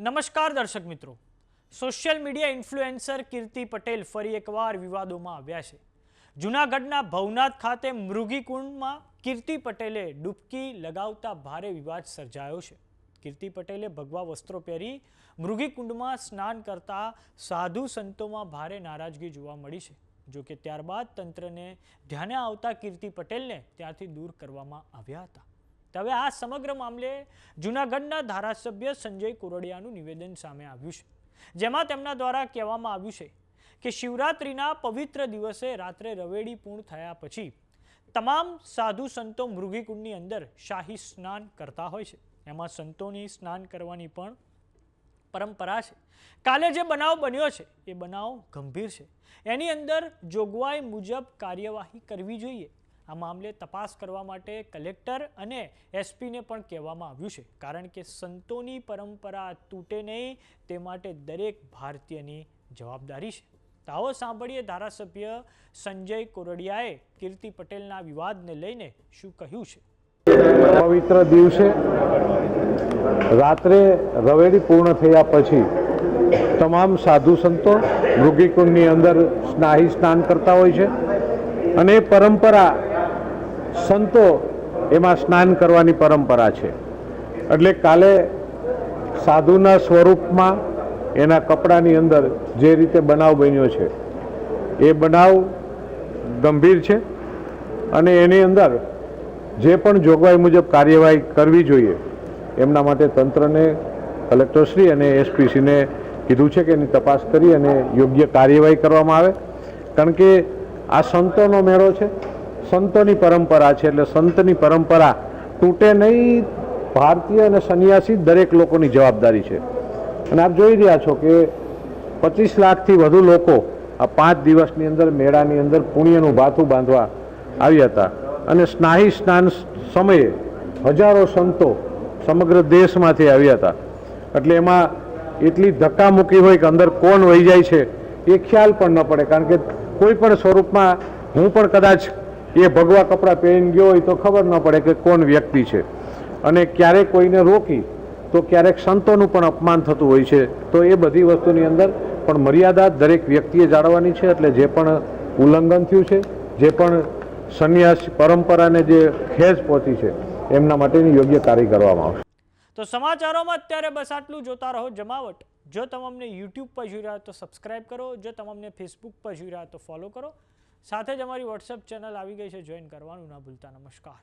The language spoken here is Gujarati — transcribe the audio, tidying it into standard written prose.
નમસ્કાર દર્શક મિત્રો, સોશિયલ મીડિયા ઇન્ફ્લુએન્સર કીર્તિ પટેલ ફરી એકવાર વિવાદોમાં આવ્યા છે. જૂનાગઢના ભવનાથ ખાતે મૃગીકુંડમાં કીર્તિ પટેલે ડૂબકી લગાવતા ભારે વિવાદ સર્જાયો છે. કીર્તિ પટેલે ભગવા વસ્ત્રો પહેરી મૃગીકુંડમાં સ્નાન કરતા સાધુ સંતોમાં ભારે નારાજગી જોવા મળી છે. જો કે ત્યારબાદ તંત્રને ધ્યાને આવતા કીર્તિ પટેલને ત્યાંથી દૂર કરવામાં આવ્યા હતા. હવે આ સમગ્ર મામલે જૂનાગઢના ધારાસભ્ય સંજય કોરડિયાનું નિવેદન સામે આવ્યું છે, જેમાં તેમના દ્વારા કહેવામાં આવ્યું છે કે શિવરાત્રિના પવિત્ર દિવસે રાત્રે રવેડી પૂર્ણ થયા પછી તમામ સાધુ સંતો મૃગીકુંડની અંદર શાહી સ્નાન કરતા હોય છે. એમાં સંતોની સ્નાન કરવાની પણ પરંપરા છે. કાલે જે બનાવ બન્યો છે એ બનાવ ગંભીર છે. એની અંદર જોગવાઈ મુજબ કાર્યવાહી કરવી જોઈએ. આ મામલે તપાસ કરવા માટે કલેક્ટર અને એસપીને પણ કહેવામાં આવ્યું છે, કારણ કે સંતોની પરંપરા તૂટે નહીં તે માટે દરેક ભારતીયની જવાબદારી છે. તો આવો સાંભળીએ ધારાસભ્ય સંજય કોરડિયાએ કીર્તિ પટેલના વિવાદને લઈને શું કહ્યું છે. પવિત્ર દિવસે રાત્રે રવેડી પૂર્ણ થયા પછી તમામ સાધુ સંતો મૃગીકુંડની અંદર શાહી સ્નાન કરતા હોય છે અને પરંપરા સંતો એમાં સ્નાન કરવાની પરંપરા છે. એટલે કાલે સાધુના સ્વરૂપમાં એના કપડાની અંદર જે રીતે બનાવ બન્યો છે એ બનાવ ગંભીર છે અને એની અંદર જે પણ જોગવાઈ મુજબ કાર્યવાહી કરવી જોઈએ એમના માટે તંત્રને કલેક્ટરશ્રી અને એસપીસીને કીધું છે કે એની તપાસ કરી અને યોગ્ય કાર્યવાહી કરવામાં આવે, કારણ કે આ સંતોનો મેળો છે, સંતોની પરંપરા છે, એટલે સંતની પરંપરા તૂટે નહીં. ભારતીય અને સંન્યાસી દરેક લોકોની જવાબદારી છે. અને આપ જોઈ રહ્યા છો કે 25 લાખથી વધુ લોકો આ 5 દિવસની અંદર મેળાની અંદર પુણ્યનું ભાથું બાંધવા આવ્યા હતા અને શાહી સ્નાન સમયે હજારો સંતો સમગ્ર દેશમાંથી આવ્યા હતા. એટલે એમાં એટલી ધક્કામુક્કી હોય કે અંદર કોણ વહી જાય છે એ ખ્યાલ પણ ન પડે, કારણ કે કોઈ પણ સ્વરૂપમાં હું પણ કદાચ એ ભગવા કપડાં પહેરીને ગયો હોય તો ખબર ન પડે કે કોણ વ્યક્તિ છે. અને ક્યારેક કોઈને રોકી તો ક્યારેક સંતોનું પણ અપમાન થતું હોય છે. તો એ બધી વસ્તુની અંદર પણ મર્યાદા દરેક વ્યક્તિએ જાળવવાની છે. એટલે જે પણ ઉલ્લંઘન થયું છે, જે પણ સંન્યાસ પરંપરાને જે ખેંચ પહોંચી છે એમના માટેની યોગ્ય કાર્ય કરવામાં આવશે. તો સમાચારોમાં અત્યારે બસ આટલું. જોતા રહો જમાવટ. જો તમે અમને યુટ્યુબ પર જોઈ રહ્યા તો સબસ્ક્રાઇબ કરો, જો તમે અમને ફેસબુક પર જોઈ રહ્યા તો ફોલો કરો. સાથે જ અમારી વોટ્સએપ ચેનલ આવી ગઈ છે, જોઈન કરવાનું ના ભૂલતા. નમસ્કાર.